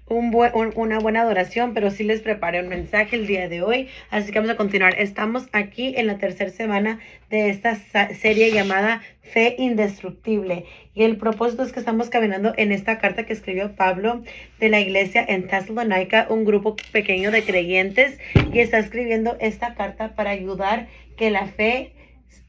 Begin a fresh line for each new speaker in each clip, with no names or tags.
una buena adoración, pero sí les preparé un mensaje el día de hoy, así que vamos a continuar. Estamos aquí en la tercera semana de esta serie llamada Fe Indestructible, y el propósito es que estamos caminando en esta carta que escribió Pablo de la iglesia en Tesalónica, un grupo pequeño de creyentes, y está escribiendo esta carta para ayudar que la fe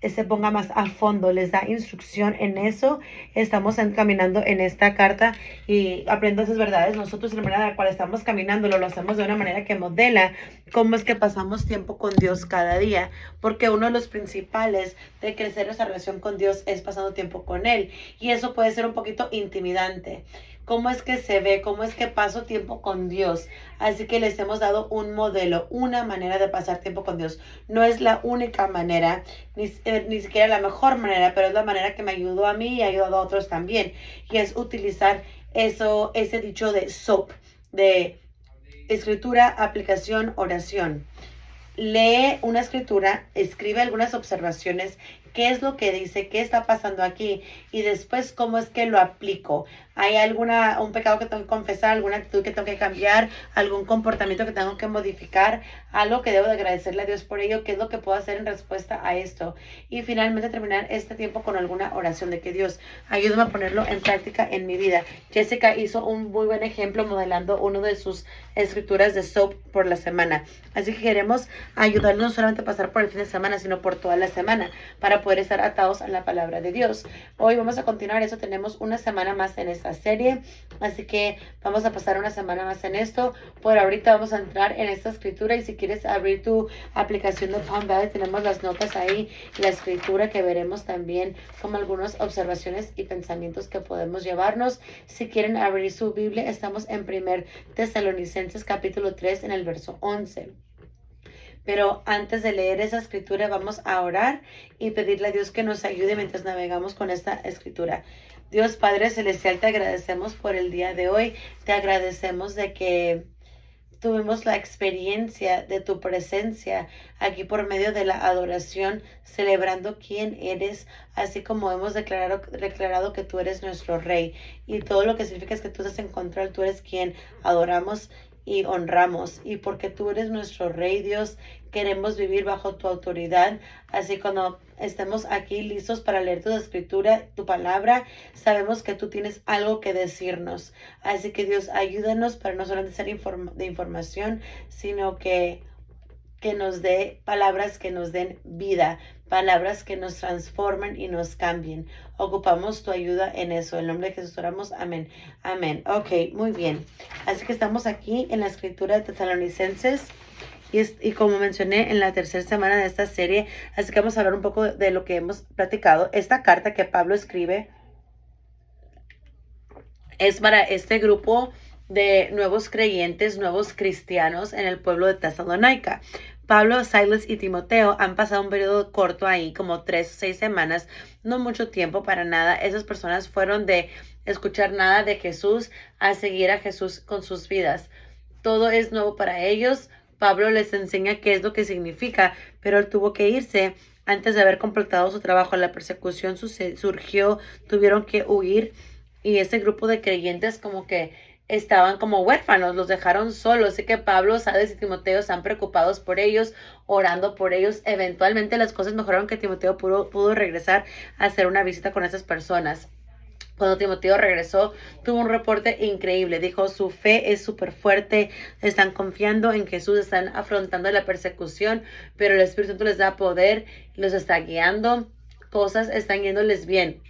se ponga más a fondo, les da instrucción en eso. Estamos caminando en esta carta y aprendiendo esas verdades. Nosotros, la manera en la cual estamos caminando, lo hacemos de una manera que modela cómo es que pasamos tiempo con Dios cada día, porque uno de los principales de crecer esa relación con Dios es pasando tiempo con Él, y eso puede ser un poquito intimidante. ¿Cómo es que se ve? ¿Cómo es que paso tiempo con Dios? Así que les hemos dado un modelo, una manera de pasar tiempo con Dios. No es la única manera, ni siquiera la mejor manera, pero es la manera que me ayudó a mí y ha ayudado a otros también. Y es utilizar ese dicho de SOAP, de escritura, aplicación, oración. Lee una escritura, escribe algunas observaciones, qué es lo que dice, qué está pasando aquí, y después cómo es que lo aplico. ¿Hay un pecado que tengo que confesar, alguna actitud que tengo que cambiar, algún comportamiento que tengo que modificar, algo que debo de agradecerle a Dios por ello? ¿Qué es lo que puedo hacer en respuesta a esto? Y finalmente terminar este tiempo con alguna oración de que Dios, ayúdame a ponerlo en práctica en mi vida. Jessica hizo un muy buen ejemplo modelando uno de sus escrituras de SOAP por la semana. Así que queremos ayudarnos no solamente a pasar por el fin de semana, sino por toda la semana, para poder estar atados a la palabra de Dios. Hoy vamos a continuar eso, tenemos una semana más en esta serie, así que vamos a pasar una semana más en esto. Por ahorita vamos a entrar en esta escritura, y si quieres abrir tu aplicación de Palm Valley, tenemos las notas ahí, la escritura que veremos también, como algunas observaciones y pensamientos que podemos llevarnos. Si quieren abrir su Biblia, estamos en 1 Tesalonicenses capítulo 3 en el verso 11. Pero antes de leer esa escritura, vamos a orar y pedirle a Dios que nos ayude mientras navegamos con esta escritura. Dios Padre Celestial, te agradecemos por el día de hoy. Te agradecemos de que tuvimos la experiencia de tu presencia aquí por medio de la adoración, celebrando quién eres, así como hemos declarado que tú eres nuestro Rey. Y todo lo que significa es que tú estás en control, tú eres quien adoramos y honramos. Y porque tú eres nuestro Rey, Dios, queremos vivir bajo tu autoridad. Así cuando estemos aquí listos para leer tu escritura, tu palabra, sabemos que tú tienes algo que decirnos. Así que Dios, ayúdanos para no solamente ser de información, sino que nos dé palabras que nos den vida, palabras que nos transformen y nos cambien. Ocupamos tu ayuda en eso. En el nombre de Jesús oramos. Amén. Amén. Ok, muy bien. Así que estamos aquí en la escritura de Tesalonicenses. Y como mencioné en la tercera semana de esta serie, así que vamos a hablar un poco de lo que hemos platicado. Esta carta que Pablo escribe es para este grupo de nuevos creyentes, nuevos cristianos en el pueblo de Tesalónica. Pablo, Silas y Timoteo han pasado un periodo corto ahí, como 3 o 6 semanas, no mucho tiempo para nada. Esas personas fueron de escuchar nada de Jesús a seguir a Jesús con sus vidas. Todo es nuevo para ellos. Pablo les enseña qué es lo que significa, pero él tuvo que irse antes de haber completado su trabajo. La persecución surgió, tuvieron que huir, y ese grupo de creyentes como que estaban como huérfanos, los dejaron solos. Así que Pablo, Silas y Timoteo están preocupados por ellos, orando por ellos. Eventualmente las cosas mejoraron, que Timoteo pudo regresar a hacer una visita con esas personas. Cuando Timoteo regresó, tuvo un reporte increíble. Dijo, su fe es súper fuerte, están confiando en Jesús, están afrontando la persecución, pero el Espíritu Santo les da poder, los está guiando, cosas están yéndoles bien.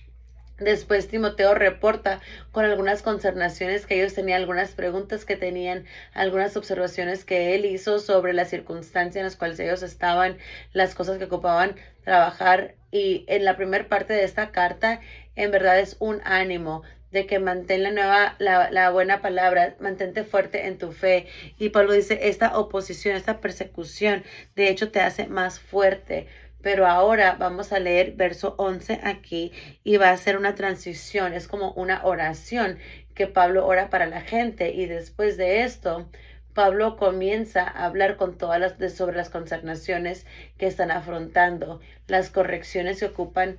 Después Timoteo reporta con algunas consternaciones que ellos tenían, algunas preguntas que tenían, algunas observaciones que él hizo sobre las circunstancias en las cuales ellos estaban, las cosas que ocupaban trabajar. Y en la primera parte de esta carta, en verdad es un ánimo de que mantén la buena palabra, mantente fuerte en tu fe. Y Pablo dice, esta oposición, esta persecución, de hecho te hace más fuerte. Pero ahora vamos a leer verso 11 aquí, y va a ser una transición, es como una oración que Pablo ora para la gente, y después de esto Pablo comienza a hablar con sobre las consternaciones que están afrontando, las correcciones que ocupan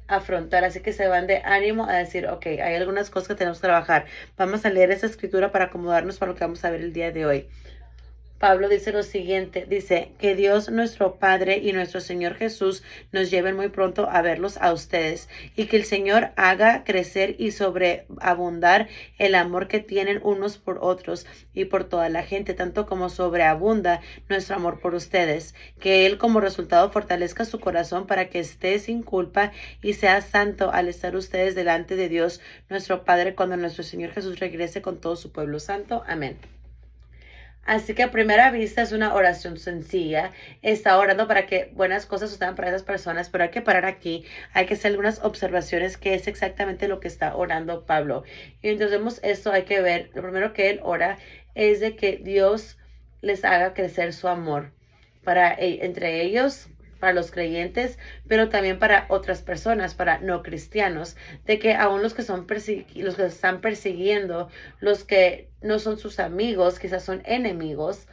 afrontar, así que se van de ánimo a decir, ok, hay algunas cosas que tenemos que trabajar. Vamos a leer esa escritura para acomodarnos para lo que vamos a ver el día de hoy. Pablo dice lo siguiente, dice que Dios nuestro Padre y nuestro Señor Jesús nos lleven muy pronto a verlos a ustedes y que el Señor haga crecer y sobreabundar el amor que tienen unos por otros y por toda la gente, tanto como sobreabunda nuestro amor por ustedes. Que Él como resultado fortalezca su corazón para que esté sin culpa y sea santo al estar ustedes delante de Dios nuestro Padre cuando nuestro Señor Jesús regrese con todo su pueblo santo. Amén. Así que a primera vista es una oración sencilla. Está orando para que buenas cosas sucedan para esas personas, pero hay que parar aquí. Hay que hacer algunas observaciones que es exactamente lo que está orando Pablo. Y entonces vemos esto, hay que ver, lo primero que él ora es de que Dios les haga crecer su amor entre ellos, para los creyentes, pero también para otras personas, para no cristianos, de que aún los que los que están persiguiendo, los que no son sus amigos, quizás son enemigos,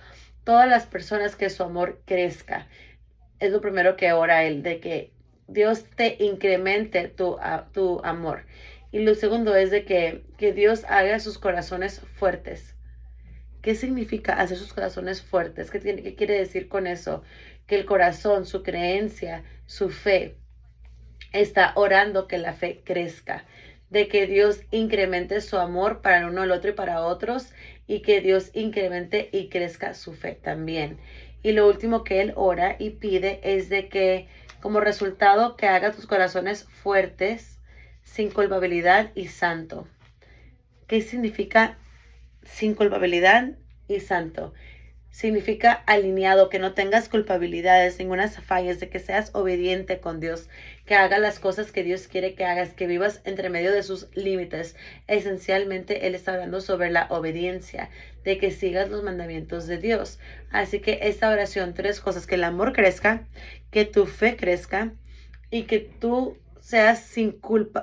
todas las personas que su amor crezca. Es lo primero que ora él, de que Dios te incremente tu amor. Y lo segundo es de que Dios haga sus corazones fuertes. ¿Qué significa hacer sus corazones fuertes? ¿Qué quiere decir con eso? Que el corazón, su creencia, su fe, está orando que la fe crezca, de que Dios incremente su amor para el uno, el otro y para otros, y que Dios incremente y crezca su fe también. Y lo último que él ora y pide es de que como resultado que haga tus corazones fuertes, sin culpabilidad y santo. ¿Qué significa sin culpabilidad y santo? Significa alineado, que no tengas culpabilidades, ninguna fallas, de que seas obediente con Dios, que hagas las cosas que Dios quiere que hagas, que vivas entre medio de sus límites. Esencialmente, Él está hablando sobre la obediencia, de que sigas los mandamientos de Dios. Así que esta oración, tres cosas: que el amor crezca, que tu fe crezca y que tú seas sin culpa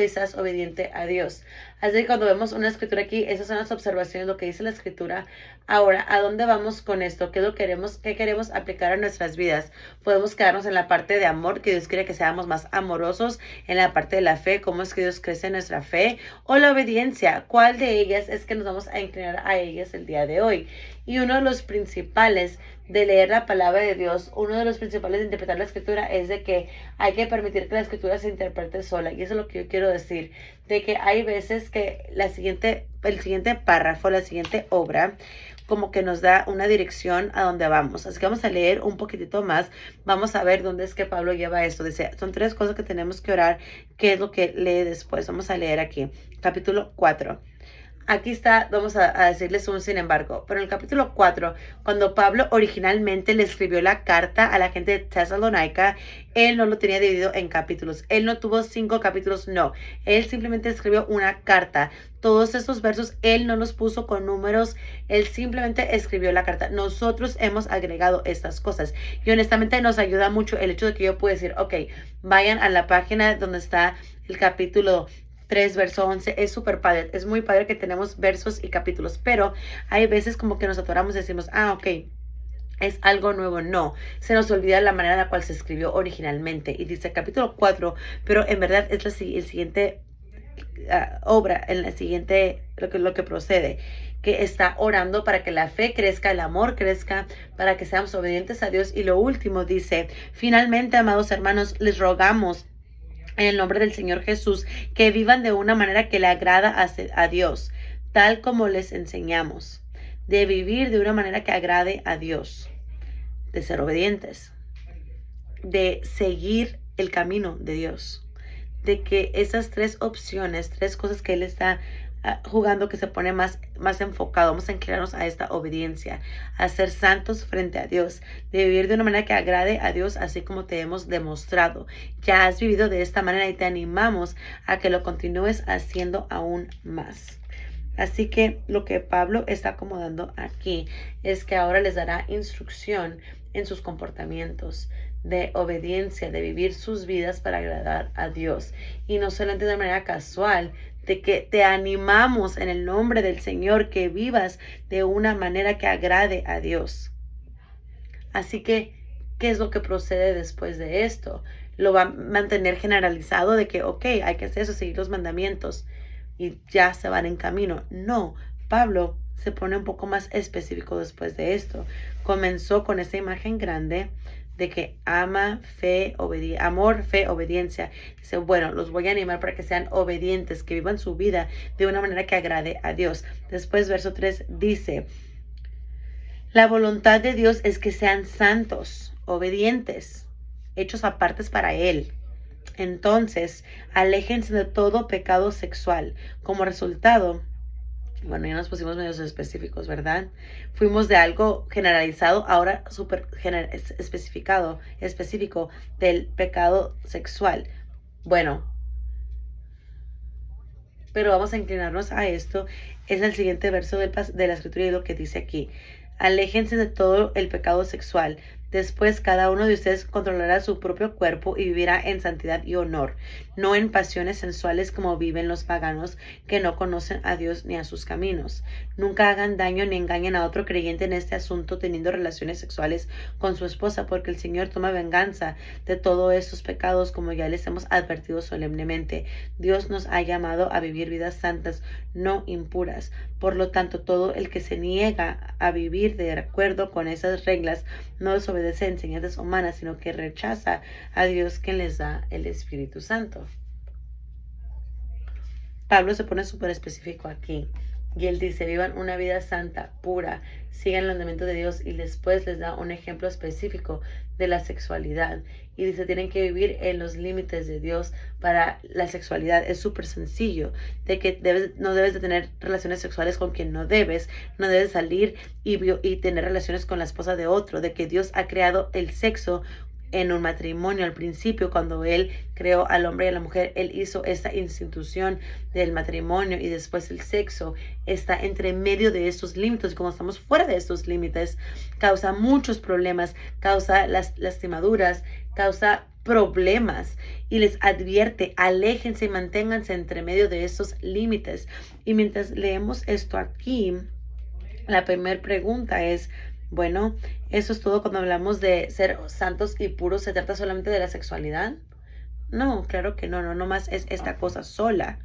y seas obediente a Dios. Así que cuando vemos una escritura aquí, esas son las observaciones, lo que dice la escritura. Ahora, ¿a dónde vamos con esto? ¿Qué queremos aplicar a nuestras vidas? Podemos quedarnos en la parte de amor, que Dios quiere que seamos más amorosos, en la parte de la fe, cómo es que Dios crece nuestra fe, o la obediencia, ¿cuál de ellas es que nos vamos a inclinar a ellas el día de hoy? Y uno de los principales de leer la palabra de Dios, uno de los principales de interpretar la escritura es de que hay que permitir que la escritura se interprete sola. Y eso es lo que yo quiero decir, de que hay veces que el siguiente párrafo, la siguiente obra, como que nos da una dirección a dónde vamos. Así que vamos a leer un poquitito más. Vamos a ver dónde es que Pablo lleva esto. Dice, son tres cosas que tenemos que orar. ¿Qué es lo que lee después? Vamos a leer aquí, capítulo 4. Aquí está, vamos a decirles un sin embargo, pero en el capítulo 4, cuando Pablo originalmente le escribió la carta a la gente de Tesalónica, él no lo tenía dividido en capítulos. Él no tuvo 5 capítulos, no. Él simplemente escribió una carta. Todos estos versos, él no los puso con números, él simplemente escribió la carta. Nosotros hemos agregado estas cosas y honestamente nos ayuda mucho el hecho de que yo pueda decir, ok, vayan a la página donde está el capítulo 3, verso 11, es súper padre, es muy padre que tenemos versos y capítulos, pero hay veces como que nos atoramos y decimos, ok, es algo nuevo. No, se nos olvida la manera en la cual se escribió originalmente y dice capítulo 4, pero en verdad es el siguiente obra, en la siguiente, lo que procede, que está orando para que la fe crezca, el amor crezca, para que seamos obedientes a Dios. Y lo último dice, finalmente, amados hermanos, les rogamos en el nombre del Señor Jesús, que vivan de una manera que le agrada a Dios, tal como les enseñamos, de vivir de una manera que agrade a Dios, de ser obedientes, de seguir el camino de Dios, de que esas tres opciones, tres cosas que Él está jugando, que se pone más enfocado, vamos a inclinarnos a esta obediencia, a ser santos frente a Dios, de vivir de una manera que agrade a Dios, así como te hemos demostrado. Ya has vivido de esta manera y te animamos a que lo continúes haciendo aún más. Así que lo que Pablo está acomodando aquí es que ahora les dará instrucción en sus comportamientos de obediencia, de vivir sus vidas para agradar a Dios. Y no solamente de manera casual, de que te animamos en el nombre del Señor que vivas de una manera que agrade a Dios. Así que, ¿qué es lo que procede después de esto? lo va a mantener generalizado de que, ok, hay que hacer eso, seguir los mandamientos y ya se van en camino. No, Pablo se pone un poco más específico después de esto. Comenzó con esa imagen grande de que amor, fe, obediencia. Dice, bueno, los voy a animar para que sean obedientes, que vivan su vida de una manera que agrade a Dios. Después, verso 3 dice, la voluntad de Dios es que sean santos, obedientes, hechos apartes para Él. Entonces, aléjense de todo pecado sexual. Como resultado, bueno, ya nos pusimos medios específicos, ¿verdad? Fuimos de algo generalizado, ahora súper específico del pecado sexual. Bueno, pero vamos a inclinarnos a esto. Es el siguiente verso de la escritura y lo que dice aquí. Aléjense de todo el pecado sexual. Después cada uno de ustedes controlará su propio cuerpo y vivirá en santidad y honor, no en pasiones sensuales como viven los paganos que no conocen a Dios ni a sus caminos. Nunca hagan daño ni engañen a otro creyente en este asunto teniendo relaciones sexuales con su esposa, porque el Señor toma venganza de todos estos pecados, como ya les hemos advertido solemnemente. Dios nos ha llamado a vivir vidas santas, no impuras. Por lo tanto, todo el que se niega a vivir de acuerdo con esas reglas no desobedece enseñanzas humanas, sino que rechaza a Dios quien les da el Espíritu Santo. Pablo se pone súper específico aquí. Y él dice, vivan una vida santa, pura, sigan el mandamiento de Dios y después les da un ejemplo específico de la sexualidad. Y dice, tienen que vivir en los límites de Dios para la sexualidad. Es súper sencillo, de que no debes de tener relaciones sexuales con quien no debes salir y tener relaciones con la esposa de otro, de que Dios ha creado el sexo en un matrimonio. Al principio, cuando Él creó al hombre y a la mujer, Él hizo esta institución del matrimonio y después el sexo está entre medio de estos límites. Y como estamos fuera de estos límites, causa muchos problemas, causa las lastimaduras, causa problemas y les advierte, aléjense y manténganse entre medio de estos límites. Y mientras leemos esto aquí, la primera pregunta es, bueno, ¿eso es todo cuando hablamos de ser santos y puros? ¿Se trata solamente de la sexualidad? No, claro que no, no más es esta cosa sola.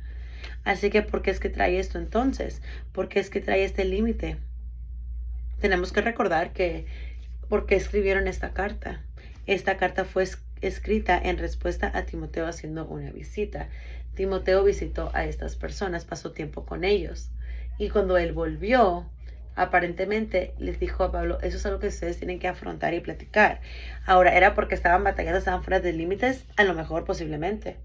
Así que, ¿por qué es que trae esto entonces? ¿Por qué es que trae este límite? Tenemos que recordar que, ¿por qué escribieron esta carta? Esta carta fue escrita en respuesta a Timoteo haciendo una visita. Timoteo visitó a estas personas, pasó tiempo con ellos. Y cuando él volvió, aparentemente les dijo a Pablo, eso es algo que ustedes tienen que afrontar y platicar. Ahora, ¿era porque estaban batallando, estaban fuera de límites? A lo mejor, posiblemente.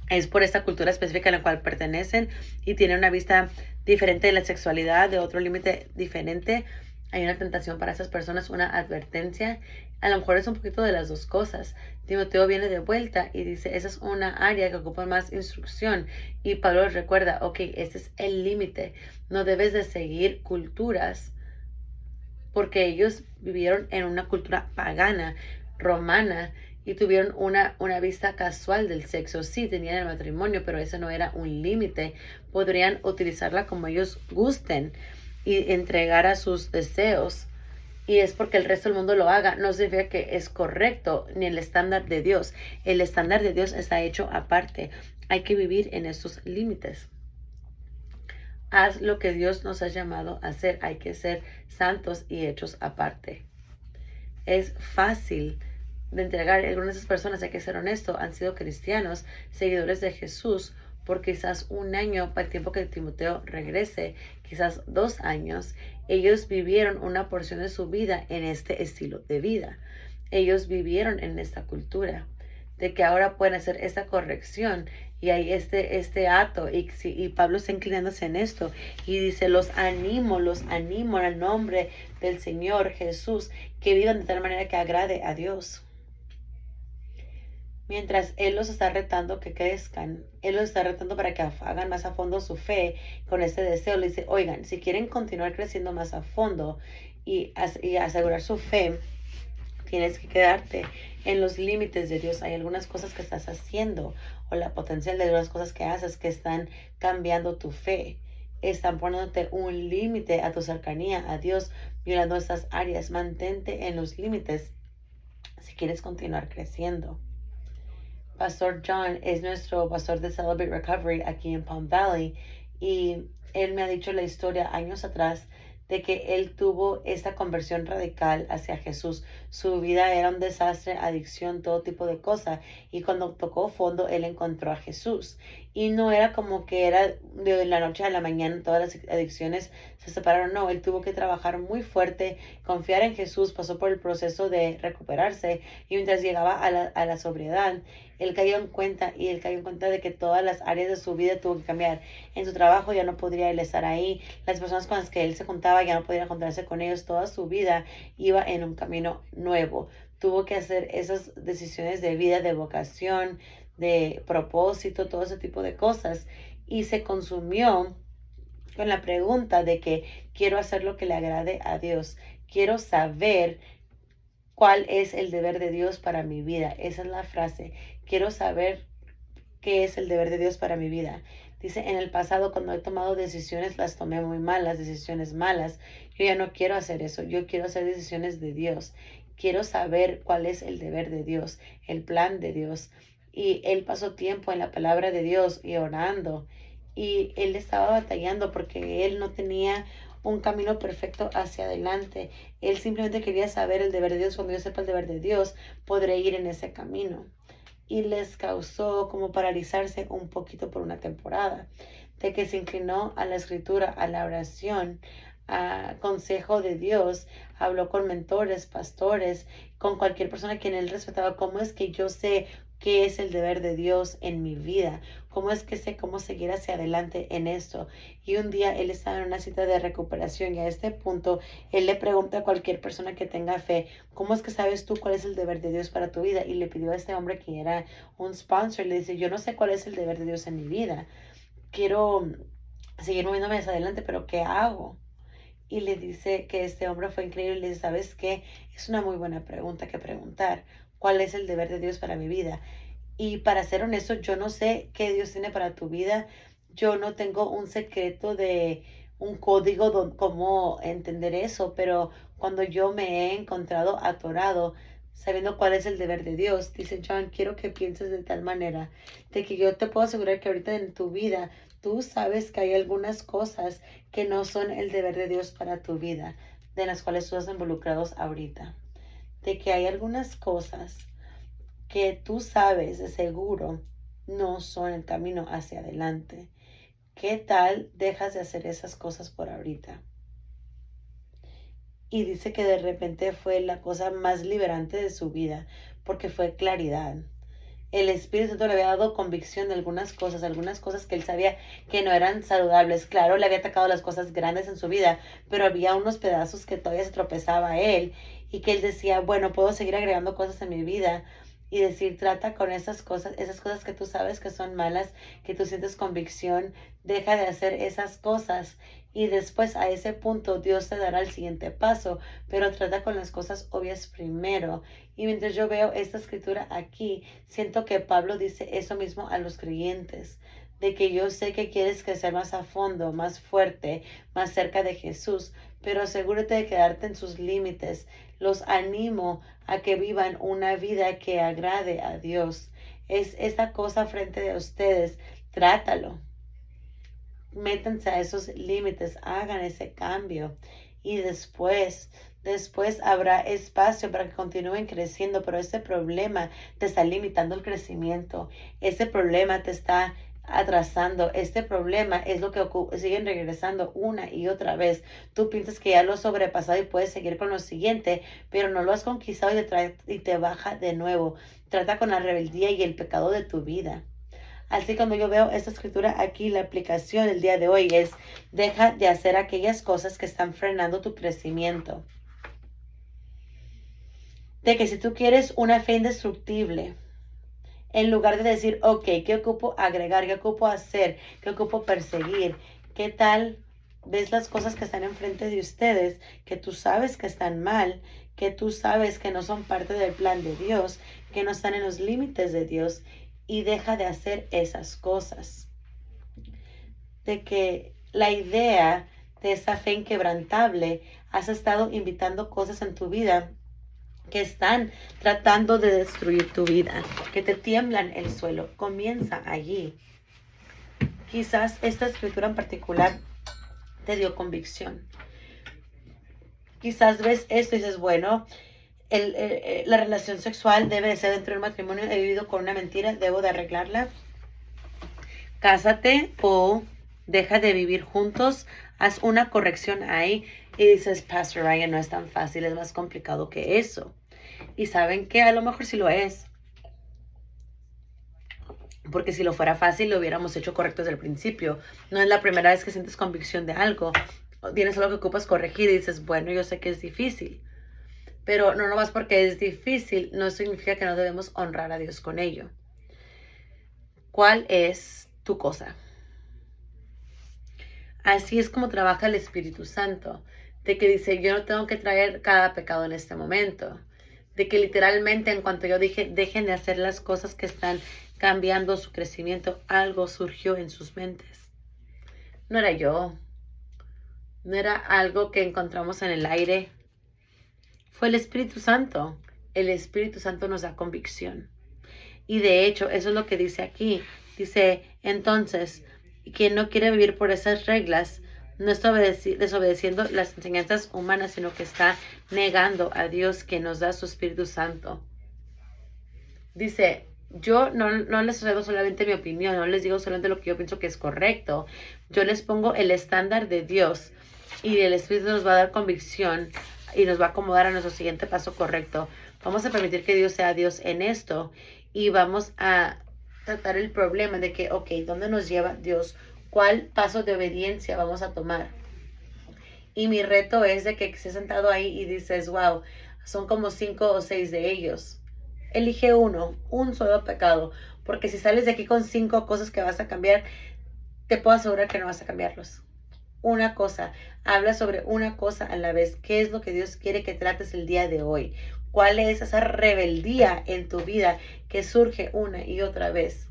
Es por esta cultura específica a la cual pertenecen y tienen una vista diferente de la sexualidad, de otro límite diferente. Hay una tentación para esas personas, una advertencia. A lo mejor es un poquito de las dos cosas. Timoteo viene de vuelta y dice, esa es una área que ocupa más instrucción. Y Pablo recuerda, ok, este es el límite. No debes de seguir culturas porque ellos vivieron en una cultura pagana, romana, y tuvieron una vista casual del sexo. Sí, tenían el matrimonio, pero eso no era un límite. Podrían utilizarla como ellos gusten y entregar a sus deseos. Y es porque el resto del mundo lo haga, no significa que es correcto ni el estándar de Dios. El estándar de Dios está hecho aparte. Hay que vivir en esos límites. Haz lo que Dios nos ha llamado a hacer. Hay que ser santos y hechos aparte. Es fácil de entregar. Algunas de esas personas, hay que ser honesto, han sido cristianos, seguidores de Jesús, por quizás un año, para el tiempo que Timoteo regrese, quizás 2 años. Ellos vivieron una porción de su vida en este estilo de vida. Ellos vivieron en esta cultura, de que ahora pueden hacer esta corrección. Y hay este acto, y Pablo está inclinándose en esto, y dice, los animo en el nombre del Señor Jesús, que vivan de tal manera que agrade a Dios. Mientras Él los está retando que crezcan, Él los está retando para que hagan más a fondo su fe con este deseo. Le dice, oigan, si quieren continuar creciendo más a fondo y asegurar su fe, tienes que quedarte en los límites de Dios. Hay algunas cosas que estás haciendo o la potencial de algunas cosas que haces que están cambiando tu fe. Están poniéndote un límite a tu cercanía a Dios, violando estas áreas. Mantente en los límites. si quieres continuar creciendo. Pastor John es nuestro pastor de Celebrate Recovery aquí en Palm Valley y él me ha dicho la historia años atrás de que él tuvo esta conversión radical hacia Jesús. Su vida era un desastre, adicción, todo tipo de cosas. Y cuando tocó fondo, él encontró a Jesús. Y no era como que era de la noche a la mañana, todas las adicciones se separaron. No, él tuvo que trabajar muy fuerte, confiar en Jesús, pasó por el proceso de recuperarse. Y mientras llegaba a la sobriedad, él cayó en cuenta y él cayó en cuenta de que todas las áreas de su vida tuvo que cambiar. En su trabajo ya no podría él estar ahí. Las personas con las que él se juntaba ya no podía encontrarse con ellos. Toda su vida iba en un camino nuevo. Tuvo que hacer esas decisiones de vida, de vocación, de propósito, todo ese tipo de cosas. Y se consumió con la pregunta de que quiero hacer lo que le agrade a Dios. Quiero saber cuál es el deber de Dios para mi vida. Esa es la frase. Quiero saber qué es el deber de Dios para mi vida. Dice, en el pasado cuando he tomado decisiones, las tomé muy mal, las decisiones malas. Yo ya no quiero hacer eso. Yo quiero hacer decisiones de Dios. Quiero saber cuál es el deber de Dios, el plan de Dios. Y él pasó tiempo en la palabra de Dios y orando. Y él estaba batallando porque él no tenía un camino perfecto hacia adelante. Él simplemente quería saber el deber de Dios. Cuando yo sepa el deber de Dios, podré ir en ese camino. Y les causó como paralizarse un poquito por una temporada, de que se inclinó a la escritura, a la oración, a consejo de Dios, habló con mentores, pastores, con cualquier persona a quien él respetaba. ¿Cómo es que yo sé qué es el deber de Dios en mi vida? ¿Cómo es que sé cómo seguir hacia adelante en esto? Y un día él estaba en una cita de recuperación y a este punto él le pregunta a cualquier persona que tenga fe, ¿cómo es que sabes tú cuál es el deber de Dios para tu vida? Y le pidió a este hombre que era un sponsor, le dice, yo no sé cuál es el deber de Dios en mi vida. Quiero seguir moviéndome hacia adelante, pero ¿qué hago? Y le dice que este hombre fue increíble. Le dice, ¿sabes qué? Es una muy buena pregunta que preguntar. ¿Cuál es el deber de Dios para mi vida? Y para ser honesto, yo no sé qué Dios tiene para tu vida. Yo no tengo un secreto de un código de cómo entender eso, pero cuando yo me he encontrado atorado, sabiendo cuál es el deber de Dios, dice John, quiero que pienses de tal manera, de que yo te puedo asegurar que ahorita en tu vida, tú sabes que hay algunas cosas que no son el deber de Dios para tu vida, de las cuales tú estás involucrados ahorita. De que hay algunas cosas que tú sabes de seguro no son el camino hacia adelante. ¿Qué tal dejas de hacer esas cosas por ahorita? Y dice que de repente fue la cosa más liberante de su vida, porque fue claridad. El Espíritu Santo le había dado convicción de algunas cosas que él sabía que no eran saludables. Claro, le había atacado las cosas grandes en su vida, pero había unos pedazos que todavía se tropezaba a él y que él decía, bueno, puedo seguir agregando cosas en mi vida y decir, trata con esas cosas que tú sabes que son malas, que tú sientes convicción, deja de hacer esas cosas. Y después a ese punto Dios te dará el siguiente paso, pero trata con las cosas obvias primero. Y mientras yo veo esta escritura aquí, siento que Pablo dice eso mismo a los creyentes, de que yo sé que quieres crecer más a fondo, más fuerte, más cerca de Jesús, pero asegúrate de quedarte en sus límites. Los animo a que vivan una vida que agrade a Dios. Es esta cosa frente de ustedes, trátalo. Métanse a esos límites, hagan ese cambio y después habrá espacio para que continúen creciendo, pero ese problema te está limitando el crecimiento, ese problema te está atrasando, este problema es lo que siguen regresando una y otra vez. Tú piensas que ya lo has sobrepasado y puedes seguir con lo siguiente, pero no lo has conquistado y te baja de nuevo. Trata con la rebeldía y el pecado de tu vida. Así cuando yo veo esta escritura aquí, la aplicación del día de hoy es, deja de hacer aquellas cosas que están frenando tu crecimiento. De que si tú quieres una fe indestructible, en lugar de decir, ok, ¿qué ocupo agregar? ¿Qué ocupo hacer? ¿Qué ocupo perseguir? ¿Qué tal ves las cosas que están enfrente de ustedes, que tú sabes que están mal, que tú sabes que no son parte del plan de Dios, que no están en los límites de Dios, y deja de hacer esas cosas? De que la idea de esa fe inquebrantable, has estado invitando cosas en tu vida que están tratando de destruir tu vida, que te tiemblan el suelo. Comienza allí. Quizás esta escritura en particular te dio convicción. Quizás ves esto y dices, bueno, la relación sexual debe de ser dentro del matrimonio. He vivido con una mentira, debo de arreglarla. Cásate o deja de vivir juntos. Haz una corrección ahí y dices, Pastor Ryan, no es tan fácil, es más complicado que eso. Y saben que a lo mejor sí lo es. Porque si lo fuera fácil, lo hubiéramos hecho correcto desde el principio. No es la primera vez que sientes convicción de algo. Tienes algo que ocupas corregir y dices, bueno, yo sé que es difícil. Pero no nomás porque es difícil, no significa que no debemos honrar a Dios con ello. ¿Cuál es tu cosa? Así es como trabaja el Espíritu Santo. De que dice, yo no tengo que traer cada pecado en este momento. De que literalmente en cuanto yo dije, dejen de hacer las cosas que están cambiando su crecimiento, algo surgió en sus mentes. No era yo. No era algo que encontramos en el aire. Fue el Espíritu Santo. El Espíritu Santo nos da convicción. Y de hecho, eso es lo que dice aquí. Dice, entonces, quien no quiere vivir por esas reglas, no está desobedeciendo las enseñanzas humanas, sino que está negando a Dios que nos da su Espíritu Santo. Dice, yo no les traigo solamente mi opinión, no les digo solamente lo que yo pienso que es correcto. Yo les pongo el estándar de Dios y el Espíritu nos va a dar convicción y nos va a acomodar a nuestro siguiente paso correcto. Vamos a permitir que Dios sea Dios en esto y vamos a tratar el problema de que, ok, ¿dónde nos lleva Dios? ¿Cuál paso de obediencia vamos a tomar? Y mi reto es de que estés sentado ahí y dices, wow, son como 5 o 6 de ellos. Elige uno, un solo pecado, porque si sales de aquí con 5 cosas que vas a cambiar, te puedo asegurar que no vas a cambiarlos. Una cosa, habla sobre una cosa a la vez. ¿Qué es lo que Dios quiere que trates el día de hoy? ¿Cuál es esa rebeldía en tu vida que surge una y otra vez?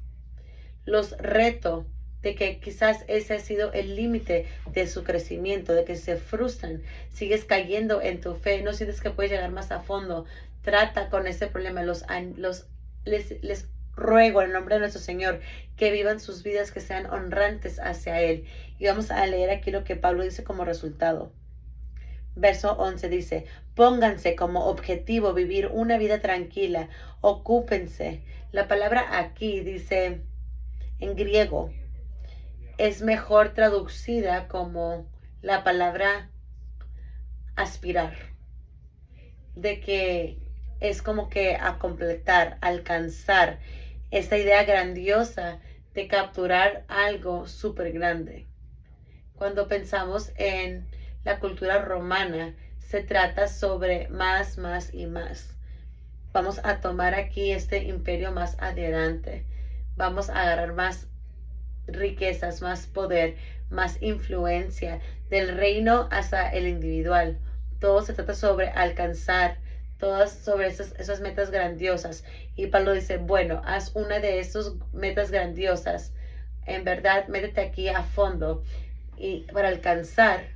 Los reto de que quizás ese ha sido el límite de su crecimiento, de que se frustran, sigues cayendo en tu fe, no sientes que puedes llegar más a fondo. Trata con ese problema. Les ruego en el nombre de nuestro Señor que vivan sus vidas, que sean honrantes hacia Él. Y vamos a leer aquí lo que Pablo dice como resultado. Verso 11 dice, pónganse como objetivo vivir una vida tranquila, ocúpense. La palabra aquí dice en griego, es mejor traducida como la palabra aspirar, de que es como que a completar, alcanzar esta idea grandiosa de capturar algo súper grande. Cuando pensamos en la cultura romana, se trata sobre más y más. Vamos a tomar aquí este imperio más adelante. Vamos a agarrar más riquezas, más poder, más influencia del reino hasta el individual. Todo se trata sobre alcanzar, todas sobre esas metas grandiosas. Y Pablo dice, bueno, haz una de esas metas grandiosas. En verdad, métete aquí a fondo y para alcanzar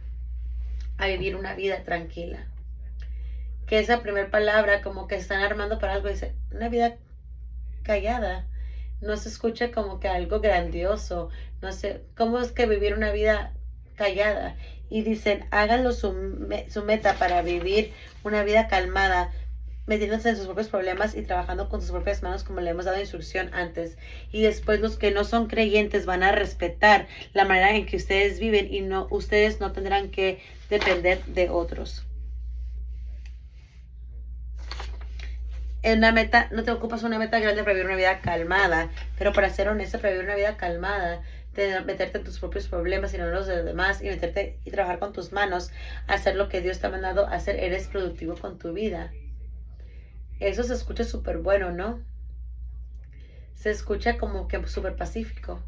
a vivir una vida tranquila. Que esa primera palabra como que están armando para algo, dice, una vida callada. No se escucha como que algo grandioso. No sé, ¿cómo es que vivir una vida callada? Y dicen, háganlo su meta para vivir una vida calmada, metiéndose en sus propios problemas y trabajando con sus propias manos, como le hemos dado instrucción antes. Y después los que no son creyentes van a respetar la manera en que ustedes viven y ustedes no tendrán que depender de otros. En una meta, no te ocupas una meta grande para vivir una vida calmada, pero para ser honesta, para vivir una vida calmada, meterte en tus propios problemas y no en los de los demás, y meterte y trabajar con tus manos, hacer lo que Dios te ha mandado hacer, eres productivo con tu vida. Eso se escucha súper bueno, ¿no? Se escucha como que súper pacífico.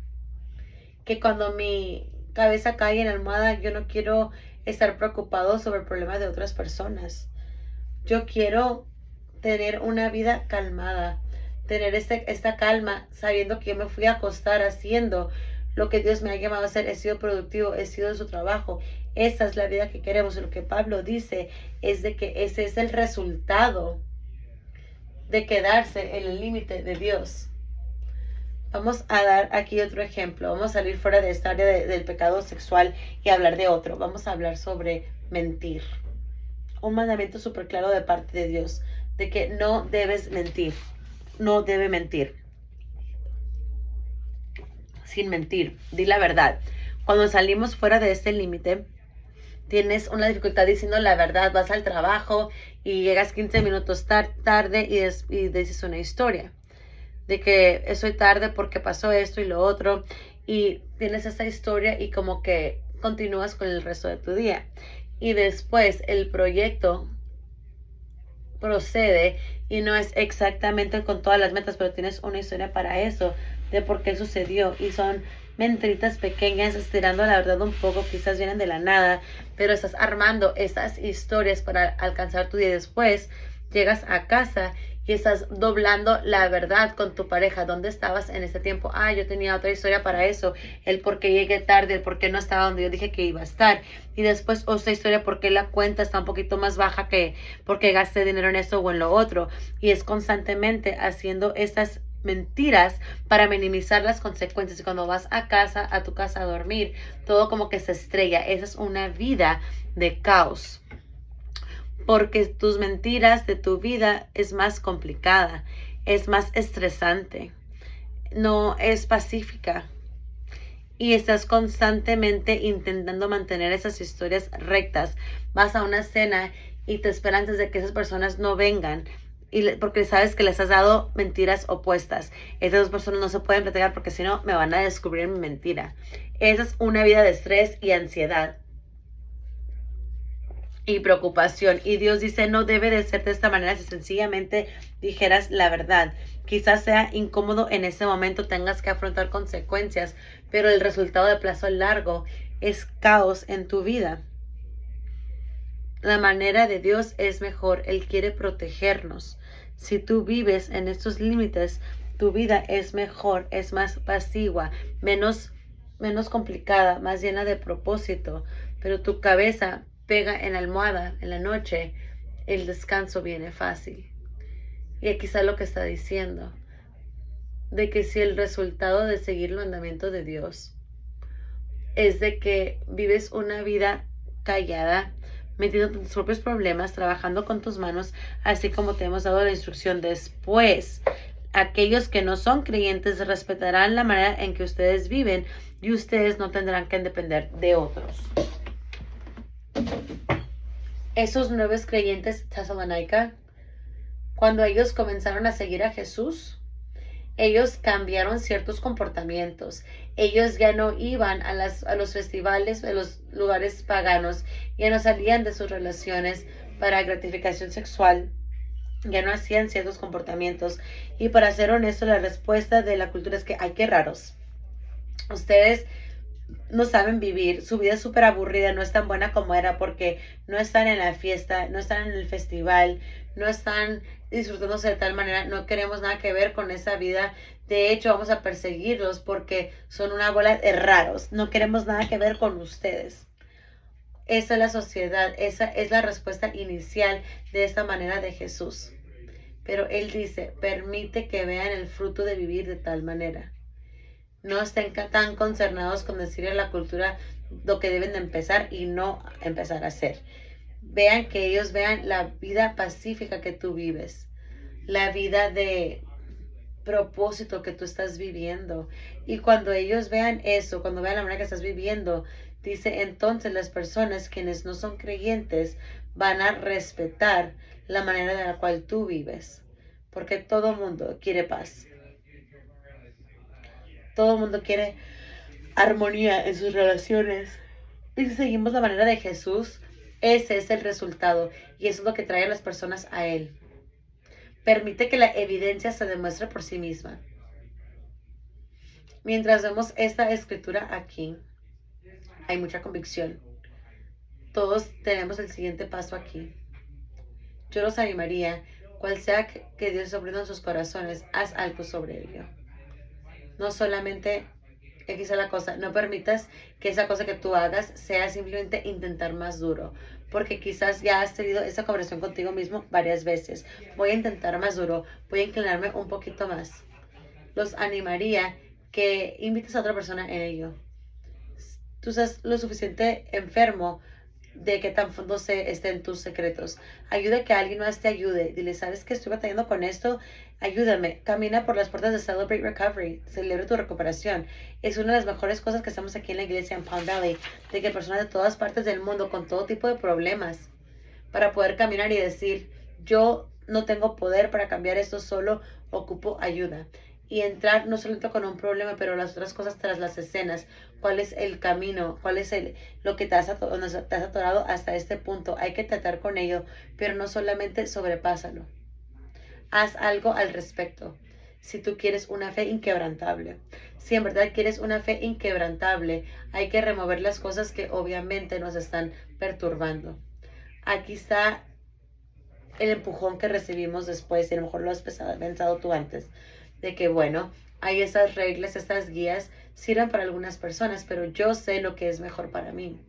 Que cuando mi cabeza cae en la almohada, yo no quiero estar preocupado sobre problemas de otras personas. Yo quiero tener una vida calmada, tener esta calma, sabiendo que yo me fui a acostar haciendo lo que Dios me ha llamado a hacer. He sido productivo, he sido su trabajo. Esa es la vida que queremos. Y lo que Pablo dice es de que ese es el resultado de quedarse en el límite de Dios. Vamos a dar aquí otro ejemplo. Vamos a salir fuera de esta área del pecado sexual y hablar de otro. Vamos a hablar sobre mentir. Un mandamiento súper claro de parte de Dios, de que no debes mentir. No debe mentir. Sin mentir. Di la verdad. Cuando salimos fuera de este límite, tienes una dificultad diciendo la verdad. Vas al trabajo y llegas 15 minutos tarde y dices una historia de que estoy tarde porque pasó esto y lo otro, y tienes esa historia y como que continúas con el resto de tu día. Y después el proyecto procede y no es exactamente con todas las metas, pero tienes una historia para eso, de por qué sucedió, y son mentiritas pequeñas, estirando la verdad un poco, quizás vienen de la nada, pero estás armando esas historias para alcanzar tu día. Después llegas a casa y estás doblando la verdad con tu pareja. ¿Dónde estabas en ese tiempo? Yo tenía otra historia para eso. El por qué llegué tarde, el por qué no estaba donde yo dije que iba a estar. Y después otra historia por qué la cuenta está un poquito más baja, que porque gasté dinero en eso o en lo otro. Y es constantemente haciendo estas mentiras para minimizar las consecuencias. Y cuando vas a tu casa a dormir, todo como que se estrella. Esa es una vida de caos, porque tus mentiras de tu vida es más complicada, es más estresante, no es pacífica, y estás constantemente intentando mantener esas historias rectas. Vas a una cena y te esperan antes de que esas personas no vengan, porque sabes que les has dado mentiras opuestas. Esas dos personas no se pueden platicar porque si no me van a descubrir mi mentira. Esa es una vida de estrés y ansiedad y preocupación. Y Dios dice, no debe de ser de esta manera. Si sencillamente dijeras la verdad, quizás sea incómodo en ese momento, tengas que afrontar consecuencias, pero el resultado de plazo largo es caos en tu vida. La manera de Dios es mejor. Él quiere protegernos. Si tú vives en estos límites, tu vida es mejor, es más pasiva, menos complicada, más llena de propósito. Pero tu cabeza pega en la almohada en la noche, el descanso viene fácil. Y aquí está lo que está diciendo, de que si el resultado de seguir el mandamiento de Dios es de que vives una vida callada, metiendo tus propios problemas, trabajando con tus manos, así como te hemos dado la instrucción, después aquellos que no son creyentes respetarán la manera en que ustedes viven y ustedes no tendrán que depender de otros. Esos nuevos creyentes Tesalónica, cuando ellos comenzaron a seguir a Jesús, ellos cambiaron ciertos comportamientos. Ellos ya no iban a los festivales, a los lugares paganos, ya no salían de sus relaciones para gratificación sexual, ya no hacían ciertos comportamientos. Y para ser honesto, la respuesta de la cultura es que, ay, qué raros. Ustedes no saben vivir, su vida es súper aburrida, no es tan buena como era porque no están en la fiesta, no están en el festival, no están disfrutándose de tal manera. No queremos nada que ver con esa vida. De hecho, vamos a perseguirlos porque son una bola de raros. No queremos nada que ver con ustedes. Esa es la sociedad, esa es la respuesta inicial de esta manera de Jesús. Pero Él dice, permite que vean el fruto de vivir de tal manera. No estén tan concernados con decirle a la cultura lo que deben de empezar y no empezar a hacer. Vean que ellos vean la vida pacífica que tú vives, la vida de propósito que tú estás viviendo. Y cuando ellos vean eso, cuando vean la manera que estás viviendo, dice, entonces las personas quienes no son creyentes van a respetar la manera de la cual tú vives. Porque todo mundo quiere paz. Todo el mundo quiere armonía en sus relaciones. Y si seguimos la manera de Jesús, ese es el resultado. Y eso es lo que trae a las personas a Él. Permite que la evidencia se demuestre por sí misma. Mientras vemos esta escritura aquí, hay mucha convicción. Todos tenemos el siguiente paso aquí. Yo los animaría, cual sea que Dios sobre en sus corazones, haz algo sobre ello. No solamente aquí está la cosa, no permitas que esa cosa que tú hagas sea simplemente intentar más duro, porque quizás ya has tenido esa conversación contigo mismo varias veces. Voy a intentar más duro, voy a inclinarme un poquito más. Los animaría que invites a otra persona en ello. Tú estás lo suficiente enfermo de que tan fondo se estén tus secretos. Ayuda a que alguien más te ayude. Dile, ¿sabes que estoy batallando con esto? Ayúdame. Camina por las puertas de Celebrate Recovery. Celebre tu recuperación. Es una de las mejores cosas que hacemos aquí en la iglesia en Palm Valley, de que personas de todas partes del mundo con todo tipo de problemas para poder caminar y decir, yo no tengo poder para cambiar esto, solo ocupo ayuda. Y entrar no solamente con un problema, pero las otras cosas tras las escenas. ¿Cuál es el camino? ¿Cuál es lo que te has atorado hasta este punto? Hay que tratar con ello, pero no solamente sobrepásalo. Haz algo al respecto. Si tú quieres una fe inquebrantable. Si en verdad quieres una fe inquebrantable, hay que remover las cosas que obviamente nos están perturbando. Aquí está el empujón que recibimos después, y a lo mejor lo has pensado tú antes, de que bueno, hay esas reglas, estas guías, sirven para algunas personas, pero yo sé lo que es mejor para mí.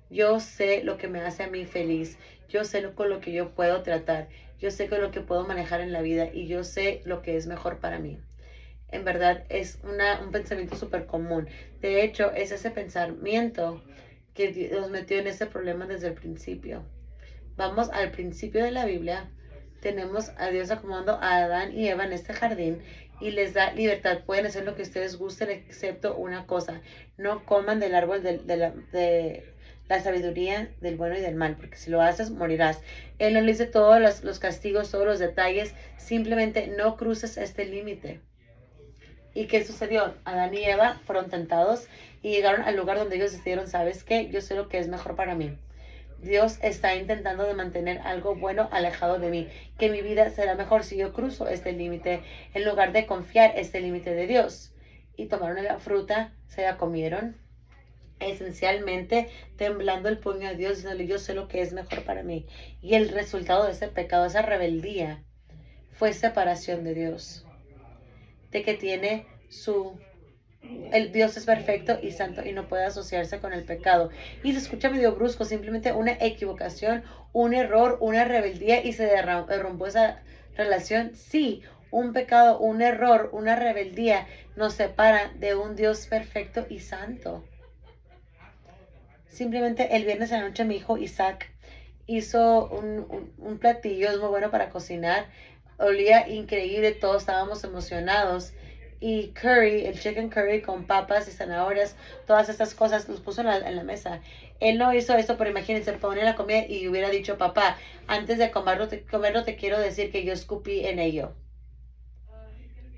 Yo sé lo que me hace a mí feliz. Yo sé con lo que yo puedo tratar. Yo sé con lo que puedo manejar en la vida y yo sé lo que es mejor para mí. En verdad es un pensamiento súper común. De hecho, es ese pensamiento que nos metió en ese problema desde el principio. Vamos al principio de la Biblia. Tenemos a Dios acomodando a Adán y Eva en este jardín y les da libertad. Pueden hacer lo que ustedes gusten, excepto una cosa. No coman del árbol de la sabiduría del bueno y del mal, porque si lo haces, morirás. Él no le dice todos los castigos, todos los detalles. Simplemente no cruces este límite. ¿Y qué sucedió? Adán y Eva fueron tentados y llegaron al lugar donde ellos decidieron, ¿sabes qué? Yo sé lo que es mejor para mí. Dios está intentando de mantener algo bueno alejado de mí, que mi vida será mejor si yo cruzo este límite en lugar de confiar este límite de Dios. Y tomaron la fruta, se la comieron, esencialmente temblando el puño a Dios, diciéndole, yo sé lo que es mejor para mí. Y el resultado de ese pecado, esa rebeldía, fue separación de Dios, de que tiene el Dios es perfecto y santo y no puede asociarse con el pecado. Y se escucha medio brusco, simplemente una equivocación, un error, una rebeldía y se derrumbó esa relación. Sí, un pecado, un error, una rebeldía nos separa de un Dios perfecto y santo. Simplemente el viernes a la noche mi hijo Isaac hizo un platillo, es muy bueno para cocinar, olía increíble, todos estábamos emocionados. Y curry, el chicken curry con papas y zanahorias, todas estas cosas, los puso en la mesa. Él no hizo eso, pero imagínense, pone la comida y hubiera dicho, papá, antes de comerlo te quiero decir que yo escupí en ello.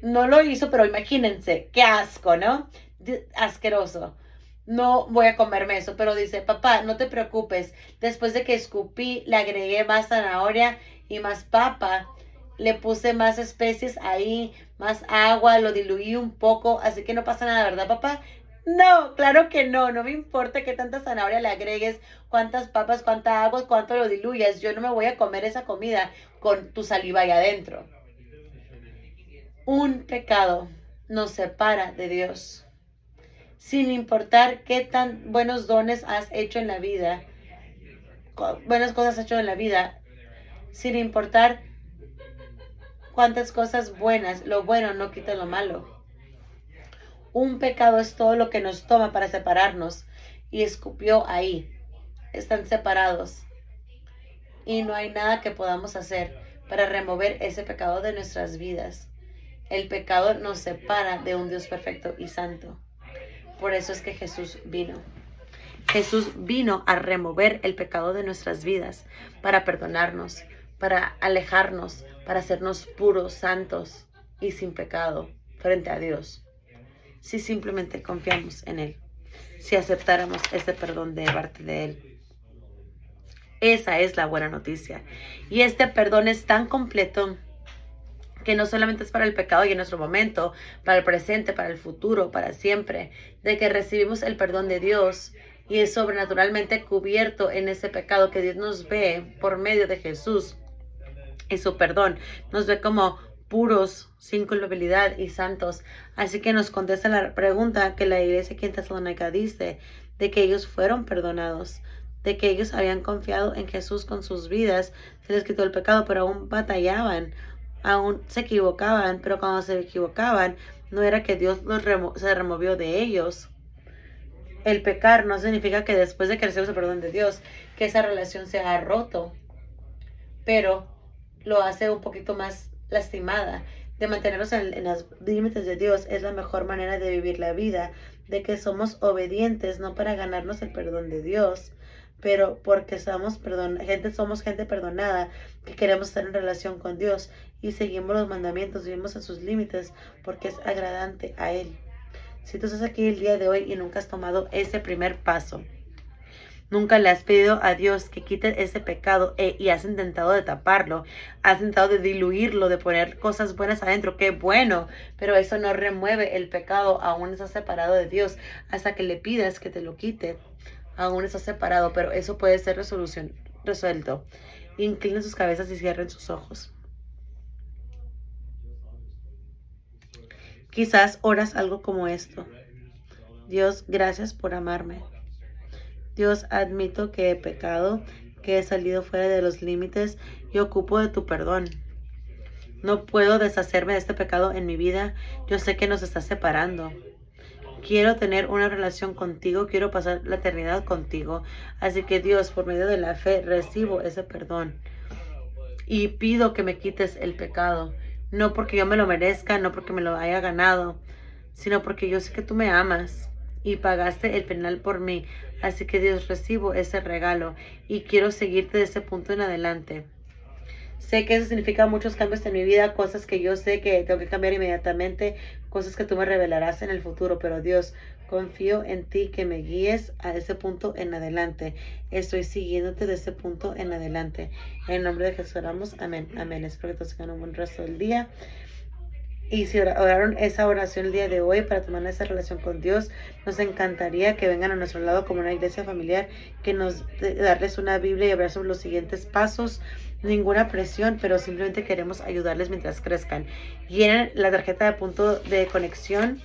No lo hizo, pero imagínense, qué asco, ¿no? Asqueroso. No voy a comerme eso, pero dice, papá, no te preocupes. Después de que escupí, le agregué más zanahoria y más papa. Le puse más especies ahí, más agua, lo diluí un poco, así que no pasa nada, ¿verdad, papá? No, claro que no, no me importa qué tanta zanahoria le agregues, cuántas papas, cuánta agua, cuánto lo diluyas. Yo no me voy a comer esa comida con tu saliva ahí adentro. Un pecado nos separa de Dios. Sin importar qué tan buenos dones has hecho en la vida, buenas cosas has hecho en la vida, sin importar cuántas cosas buenas, lo bueno no quita lo malo. Un pecado es todo lo que nos toma para separarnos y escupió ahí. Están separados y no hay nada que podamos hacer para remover ese pecado de nuestras vidas. El pecado nos separa de un Dios perfecto y santo. Por eso es que Jesús vino. Jesús vino a remover el pecado de nuestras vidas, para perdonarnos, para alejarnos, para hacernos puros, santos y sin pecado frente a Dios. Si simplemente confiamos en Él, si aceptáramos este perdón de parte de Él. Esa es la buena noticia. Y este perdón es tan completo que no solamente es para el pecado y en nuestro momento, para el presente, para el futuro, para siempre, de que recibimos el perdón de Dios y es sobrenaturalmente cubierto en ese pecado que Dios nos ve por medio de Jesús y su perdón. Nos ve como puros, sin culpabilidad y santos. Así que nos contesta la pregunta que la iglesia aquí en Tesalónica dice, de que ellos fueron perdonados, de que ellos habían confiado en Jesús con sus vidas, se les quitó el pecado, pero aún batallaban, aún se equivocaban, pero cuando se equivocaban, no era que Dios se removió de ellos. El pecar no significa que después de que recibes el perdón de Dios, que esa relación se ha roto, pero lo hace un poquito más lastimada. De mantenernos en los límites de Dios es la mejor manera de vivir la vida, de que somos obedientes, no para ganarnos el perdón de Dios, pero porque somos gente perdonada, que queremos estar en relación con Dios y seguimos los mandamientos, vivimos en sus límites, porque es agradante a Él. Si tú estás aquí el día de hoy y nunca has tomado ese primer paso, nunca le has pedido a Dios que quite ese pecado y has intentado de taparlo, has intentado de diluirlo, de poner cosas buenas adentro, qué bueno, pero eso no remueve el pecado, aún estás separado de Dios, hasta que le pidas que te lo quite, aún estás separado, pero eso puede ser resuelto. Inclinen sus cabezas y cierren sus ojos. Quizás oras algo como esto: Dios, gracias por amarme. Dios, admito que he pecado, que he salido fuera de los límites y ocupo de tu perdón. No puedo deshacerme de este pecado en mi vida. Yo sé que nos está separando. Quiero tener una relación contigo, quiero pasar la eternidad contigo. Así que Dios, por medio de la fe, recibo ese perdón. Y pido que me quites el pecado. No porque yo me lo merezca, no porque me lo haya ganado, sino porque yo sé que tú me amas y pagaste el penal por mí. Así que Dios, recibo ese regalo y quiero seguirte de ese punto en adelante. Sé que eso significa muchos cambios en mi vida, cosas que yo sé que tengo que cambiar inmediatamente, cosas que tú me revelarás en el futuro, pero Dios, confío en ti que me guíes a ese punto en adelante. Estoy siguiéndote de ese punto en adelante. En el nombre de Jesús oramos. Amén. Amén. Espero que todos tengan un buen resto del día. Y si oraron esa oración el día de hoy para tomar esa relación con Dios, nos encantaría que vengan a nuestro lado como una iglesia familiar, que nos darles una Biblia y hablar sobre los siguientes pasos. Ninguna presión, pero simplemente queremos ayudarles mientras crezcan. Llenen la tarjeta de punto de conexión.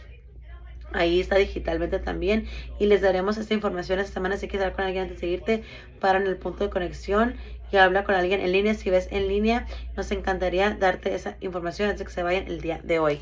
Ahí está digitalmente también y les daremos esta información esta semana. Si quieres hablar con alguien antes de irte, para en el punto de conexión y habla con alguien en línea. Si ves en línea, nos encantaría darte esa información antes de que se vayan el día de hoy.